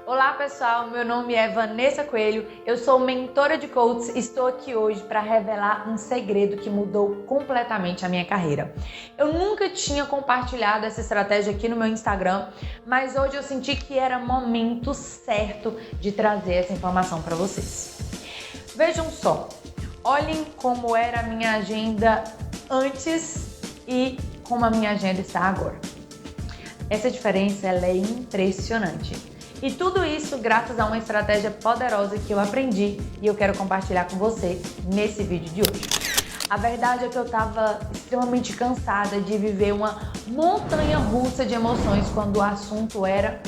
Olá pessoal, meu nome é Vanessa Coelho, eu sou mentora de coaches e estou aqui hoje para revelar um segredo que mudou completamente a minha carreira. Eu nunca tinha compartilhado essa estratégia aqui no meu Instagram, mas hoje eu senti que era momento certo de trazer essa informação para vocês. Vejam só, olhem como era a minha agenda antes e como a minha agenda está agora. Essa diferença ela é impressionante. E tudo isso graças a uma estratégia poderosa que eu aprendi e eu quero compartilhar com você nesse vídeo de hoje. A verdade é que eu estava extremamente cansada de viver uma montanha-russa de emoções quando o assunto era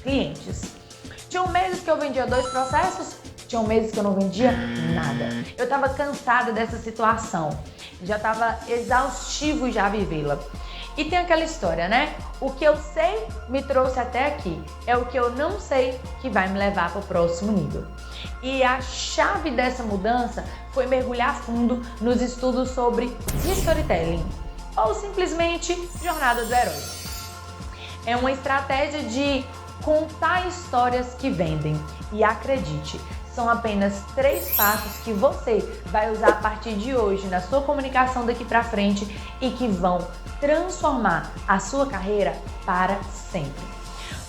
clientes. Tinham meses que eu vendia 2 processos, tinham meses que eu não vendia nada. Eu estava cansada dessa situação, já estava exaustivo já vivê-la. E tem aquela história, né? O que eu sei me trouxe até aqui, é o que eu não sei que vai me levar para o próximo nível. E a chave dessa mudança foi mergulhar fundo nos estudos sobre storytelling, ou simplesmente jornada do herói. É uma estratégia de contar histórias que vendem. E acredite, são apenas 3 passos que você vai usar a partir de hoje na sua comunicação daqui para frente e que vão transformar a sua carreira para sempre.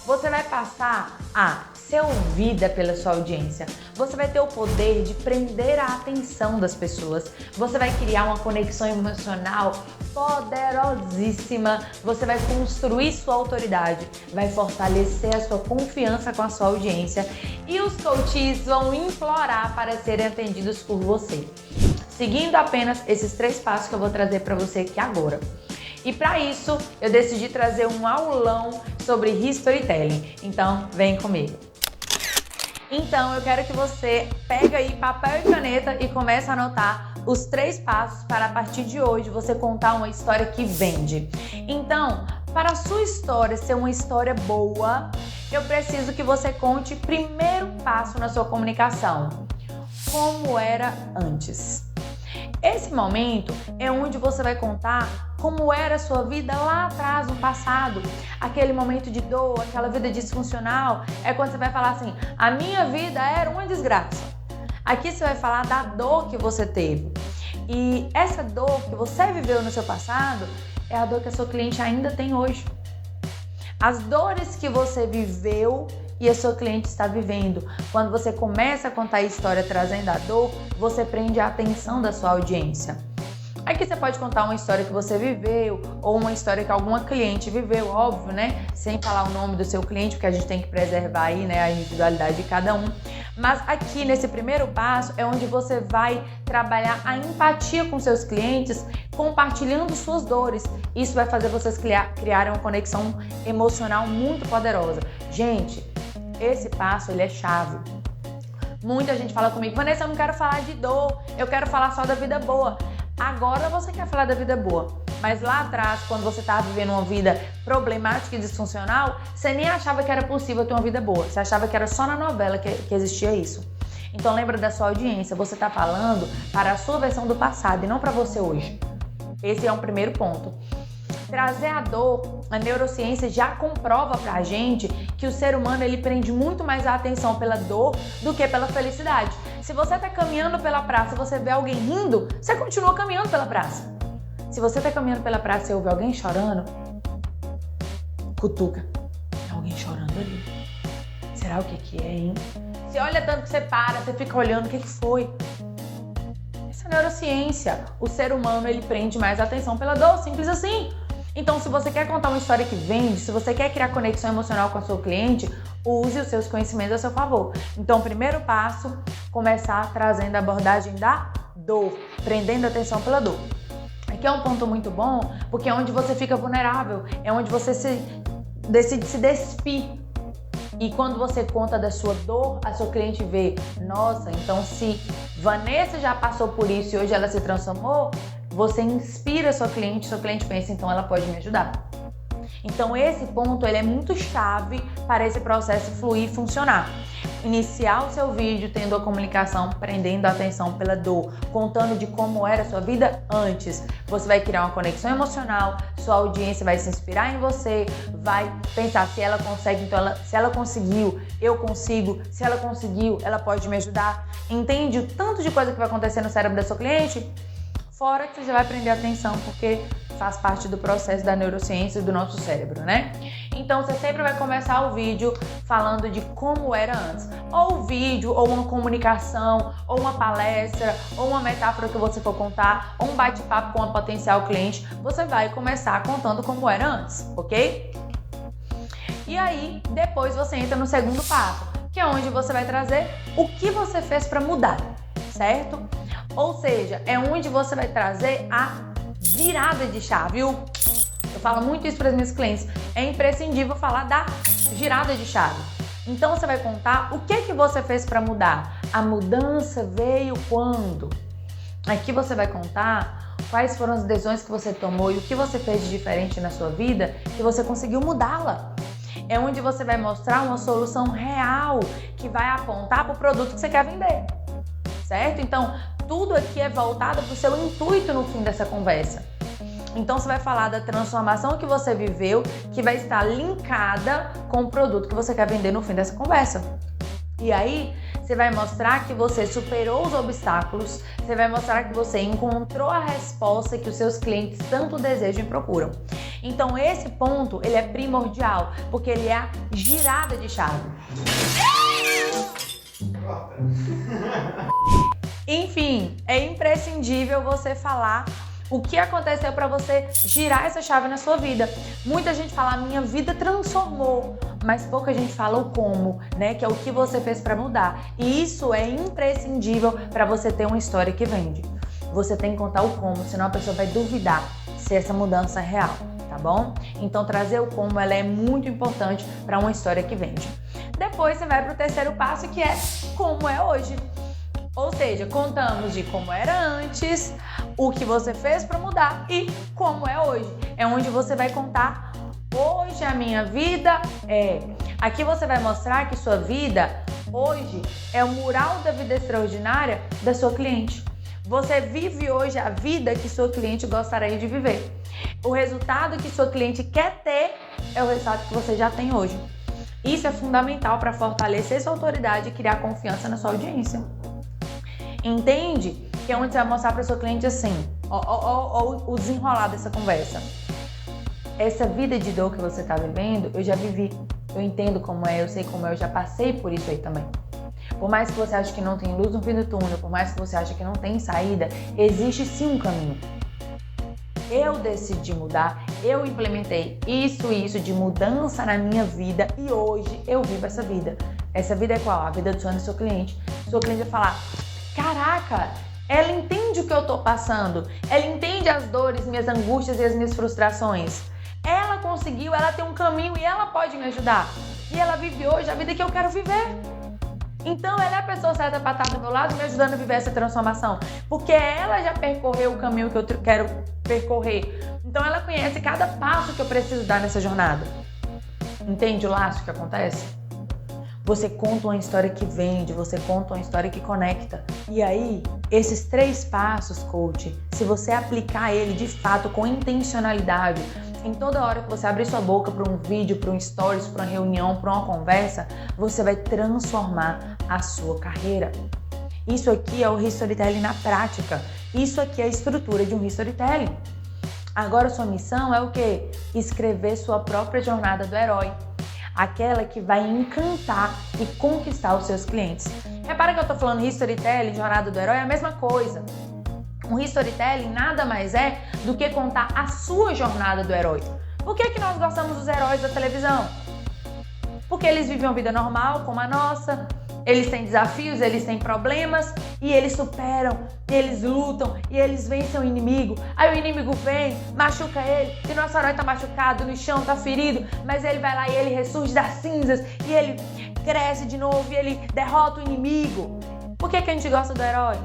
Você vai passar a ser ouvida pela sua audiência. Você vai ter o poder de prender a atenção das pessoas. Você vai criar uma conexão emocional poderosíssima. Você vai construir sua autoridade, vai fortalecer a sua confiança com a sua audiência e os coaches vão implorar para serem atendidos por você. Seguindo apenas esses 3 passos que eu vou trazer para você aqui agora. E para isso, eu decidi trazer um aulão sobre storytelling. Então, vem comigo. Então, eu quero que você pegue aí papel e caneta e comece a anotar os 3 passos para, a partir de hoje, você contar uma história que vende. Então, para a sua história ser uma história boa, eu preciso que você conte o primeiro passo na sua comunicação. Como era antes. Esse momento é onde você vai contar como era a sua vida lá atrás, no passado. Aquele momento de dor, aquela vida disfuncional, é quando você vai falar assim, a minha vida era uma desgraça. Aqui você vai falar da dor que você teve. E essa dor que você viveu no seu passado é a dor que a sua cliente ainda tem hoje. As dores que você viveu e a sua cliente está vivendo. Quando você começa a contar a história trazendo a dor, você prende a atenção da sua audiência. Aqui você pode contar uma história que você viveu ou uma história que alguma cliente viveu, óbvio, né? Sem falar o nome do seu cliente, porque a gente tem que preservar aí, né, a individualidade de cada um. Mas aqui nesse primeiro passo é onde você vai trabalhar a empatia com seus clientes, compartilhando suas dores. Isso vai fazer vocês criarem uma conexão emocional muito poderosa. Gente, esse passo ele é chave. Muita gente fala comigo, Vanessa, eu não quero falar de dor, eu quero falar só da vida boa. Agora você quer falar da vida boa, mas lá atrás, quando você estava vivendo uma vida problemática e disfuncional, você nem achava que era possível ter uma vida boa. Você achava que era só na novela que existia isso. Então lembra da sua audiência, você está falando para a sua versão do passado e não para você hoje. Esse é um primeiro ponto. Trazer a dor, a neurociência já comprova pra gente que o ser humano ele prende muito mais a atenção pela dor do que pela felicidade. Se você tá caminhando pela praça e você vê alguém rindo, você continua caminhando pela praça. Se você tá caminhando pela praça e ouve alguém chorando, cutuca. Tem alguém chorando ali. Será o que é, hein? Você olha tanto que você para, você fica olhando, o que foi? Essa é a neurociência. O ser humano ele prende mais atenção pela dor, simples assim. Então, se você quer contar uma história que vende, se você quer criar conexão emocional com a sua cliente, use os seus conhecimentos a seu favor. Então, o primeiro passo, começar trazendo a abordagem da dor, prendendo a atenção pela dor. Aqui é um ponto muito bom, porque é onde você fica vulnerável, é onde você decide se despir. E quando você conta da sua dor, a sua cliente vê, nossa, então se Vanessa já passou por isso e hoje ela se transformou, você inspira sua cliente pensa, então ela pode me ajudar. Então esse ponto ele é muito chave para esse processo fluir e funcionar. iniciar o seu vídeo tendo a comunicação, prendendo a atenção pela dor, contando de como era a sua vida antes. Você vai criar uma conexão emocional, sua audiência vai se inspirar em você, vai pensar se ela consegue, então se ela conseguiu, eu consigo, se ela conseguiu, ela pode me ajudar. Entende o tanto de coisa que vai acontecer no cérebro da sua cliente? Fora que você já vai prender a atenção, porque faz parte do processo da neurociência do nosso cérebro, né? Então você sempre vai começar o vídeo falando de como era antes. Ou o vídeo, ou uma comunicação, ou uma palestra, ou uma metáfora que você for contar, ou um bate-papo com uma potencial cliente, você vai começar contando como era antes, ok? E aí, depois você entra no segundo passo, que é onde você vai trazer o que você fez para mudar, certo? Ou seja, é onde você vai trazer a virada de chave. Eu falo muito isso para os meus clientes. É imprescindível falar da virada de chave. Então você vai contar o que você fez para mudar. A mudança veio quando? Aqui você vai contar quais foram as decisões que você tomou e o que você fez de diferente na sua vida que você conseguiu mudá-la. É onde você vai mostrar uma solução real que vai apontar para o produto que você quer vender. Certo? Então, tudo aqui é voltado para o seu intuito no fim dessa conversa. Então, você vai falar da transformação que você viveu, que vai estar linkada com o produto que você quer vender no fim dessa conversa. E aí, você vai mostrar que você superou os obstáculos, você vai mostrar que você encontrou a resposta que os seus clientes tanto desejam e procuram. Então, esse ponto, ele é primordial, porque ele é a girada de chave. Enfim, é imprescindível você falar o que aconteceu para você girar essa chave na sua vida. Muita gente fala, a minha vida transformou, mas pouca gente fala o como, né? Que é o que você fez para mudar. E isso é imprescindível para você ter uma história que vende. Você tem que contar o como, senão a pessoa vai duvidar se essa mudança é real, tá bom? Então trazer o como, ela é muito importante para uma história que vende. Depois você vai para o terceiro passo, que é como é hoje. Ou seja, contamos de como era antes, o que você fez para mudar e como é hoje. É onde você vai contar, hoje a minha vida é... Aqui você vai mostrar que sua vida hoje é o mural da vida extraordinária da sua cliente. Você vive hoje a vida que sua cliente gostaria de viver. O resultado que sua cliente quer ter é o resultado que você já tem hoje. Isso é fundamental para fortalecer sua autoridade e criar confiança na sua audiência. Entende? Que é onde você vai mostrar para o seu cliente assim, o desenrolar dessa conversa. Essa vida de dor que você está vivendo, eu já vivi, eu entendo como é, eu sei como é, eu já passei por isso aí também. Por mais que você ache que não tem luz no fim do túnel, por mais que você ache que não tem saída, existe sim um caminho. Eu decidi mudar, eu implementei isso de mudança na minha vida e hoje eu vivo essa vida. Essa vida é qual? A vida do sonho do seu cliente. O seu cliente vai falar, caraca, ela entende o que eu tô passando, ela entende as dores, minhas angústias e as minhas frustrações. Ela conseguiu, ela tem um caminho e ela pode me ajudar. E ela vive hoje a vida que eu quero viver. Então ela é a pessoa certa para estar do meu lado me ajudando a viver essa transformação. Porque ela já percorreu o caminho que eu quero percorrer. Então ela conhece cada passo que eu preciso dar nessa jornada. Entende o laço que acontece? Você conta uma história que vende, você conta uma história que conecta. E aí, esses 3 passos, coach, se você aplicar ele de fato com intencionalidade, em toda hora que você abrir sua boca para um vídeo, para um stories, para uma reunião, para uma conversa, você vai transformar a sua carreira. Isso aqui é o Storytelling na prática. Isso aqui é a estrutura de um Storytelling. Agora sua missão é o quê? Escrever sua própria jornada do herói. Aquela que vai encantar e conquistar os seus clientes. Repara que eu tô falando Storytelling, jornada do herói, é a mesma coisa. Um Storytelling nada mais é do que contar a sua jornada do herói. Por que nós gostamos dos heróis da televisão? Porque eles vivem uma vida normal, como a nossa, eles têm desafios, eles têm problemas, e eles superam, e eles lutam, e eles vencem o inimigo. Aí o inimigo vem, machuca ele, e nosso herói tá machucado, no chão, tá ferido, mas ele vai lá e ele ressurge das cinzas, e ele cresce de novo, e ele derrota o inimigo. Por que a gente gosta do herói?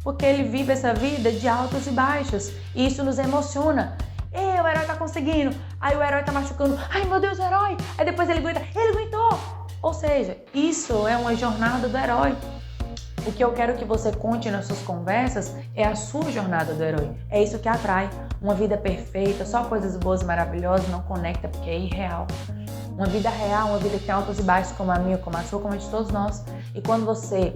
Porque ele vive essa vida de altos e baixos, e isso nos emociona. O herói tá conseguindo, aí o herói tá machucando, ai meu Deus, o herói, aí depois ele aguenta, ele aguentou. Ou seja, isso é uma jornada do herói. O que eu quero que você conte nas suas conversas é a sua jornada do herói. É isso que atrai. Uma vida perfeita, só coisas boas e maravilhosas não conecta porque é irreal. Uma vida real, uma vida que tem altos e baixos como a minha, como a sua, como a de todos nós. E quando você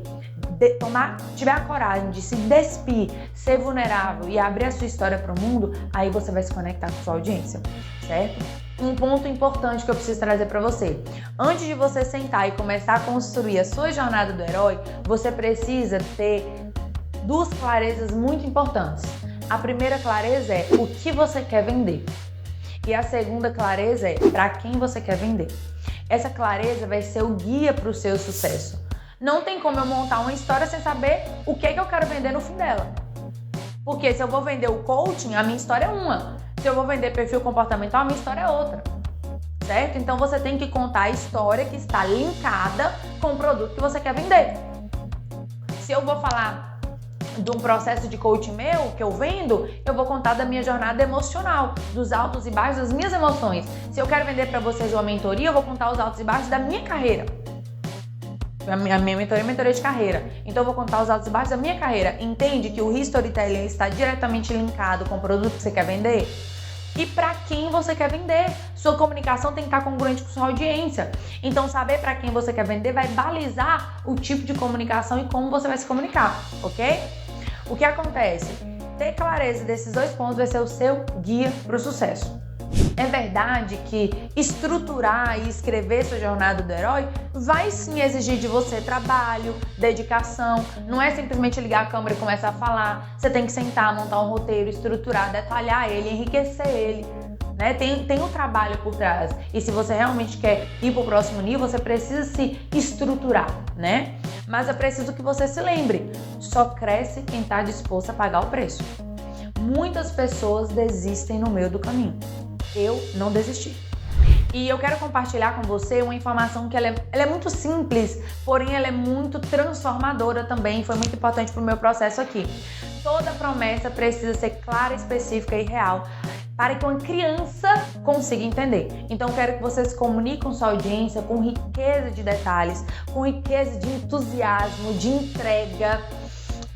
tiver a coragem de se despir, ser vulnerável e abrir a sua história para o mundo, aí você vai se conectar com a sua audiência, certo? Um ponto importante que eu preciso trazer para você. Antes de você sentar e começar a construir a sua jornada do herói, você precisa ter duas clarezas muito importantes. A primeira clareza é o que você quer vender. E a segunda clareza é para quem você quer vender. Essa clareza vai ser o guia para o seu sucesso. Não tem como eu montar uma história sem saber o que eu quero vender no fim dela. Porque se eu vou vender o coaching, a minha história é uma. Se eu vou vender perfil comportamental, a minha história é outra. Certo? Então você tem que contar a história que está linkada com o produto que você quer vender. Se eu vou falar de um processo de coaching meu, que eu vendo, eu vou contar da minha jornada emocional, dos altos e baixos das minhas emoções. Se eu quero vender para vocês uma mentoria, eu vou contar os altos e baixos da minha carreira. A minha mentoria é mentoria de carreira. Então eu vou contar os altos e baixos da minha carreira. Entende que o storytelling está diretamente linkado com o produto que você quer vender? E para quem você quer vender. Sua comunicação tem que estar congruente com sua audiência. Então saber para quem você quer vender vai balizar o tipo de comunicação e como você vai se comunicar, ok? O que acontece? Ter clareza desses dois pontos vai ser o seu guia para o sucesso. É verdade que estruturar e escrever sua jornada do herói vai sim exigir de você trabalho, dedicação. Não é simplesmente ligar a câmera e começar a falar. Você tem que sentar, montar um roteiro, estruturar, detalhar ele, enriquecer ele. Né? Tem um trabalho por trás. E se você realmente quer ir para o próximo nível, você precisa se estruturar, né? Mas é preciso que você se lembre, só cresce quem está disposto a pagar o preço. Muitas pessoas desistem no meio do caminho. Eu não desisti. E eu quero compartilhar com você uma informação que ela é muito simples, porém ela é muito transformadora também. Foi muito importante para o meu processo aqui. Toda promessa precisa ser clara, específica e real para que uma criança consiga entender. Então eu quero que você se comunique com sua audiência com riqueza de detalhes, com riqueza de entusiasmo, de entrega,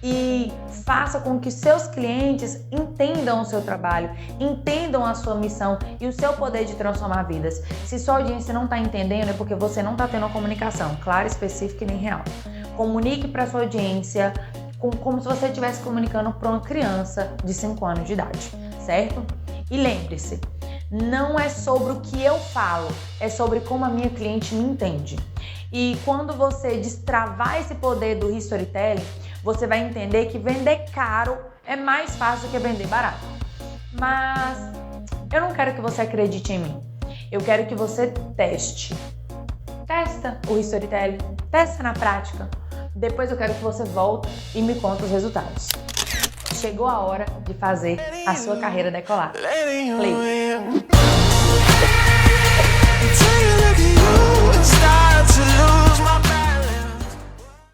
e faça com que seus clientes entendam o seu trabalho, entendam a sua missão e o seu poder de transformar vidas. Se sua audiência não está entendendo, é porque você não está tendo uma comunicação clara, específica e nem real. Comunique para sua audiência como se você estivesse comunicando para uma criança de 5 anos de idade, certo? E lembre-se, não é sobre o que eu falo, é sobre como a minha cliente me entende. E quando você destravar esse poder do storytelling, você vai entender que vender caro é mais fácil que vender barato. Mas eu não quero que você acredite em mim. Eu quero que você teste. Testa o storytelling, testa na prática. Depois eu quero que você volte e me conte os resultados. Chegou a hora de fazer a sua carreira decolar. Play.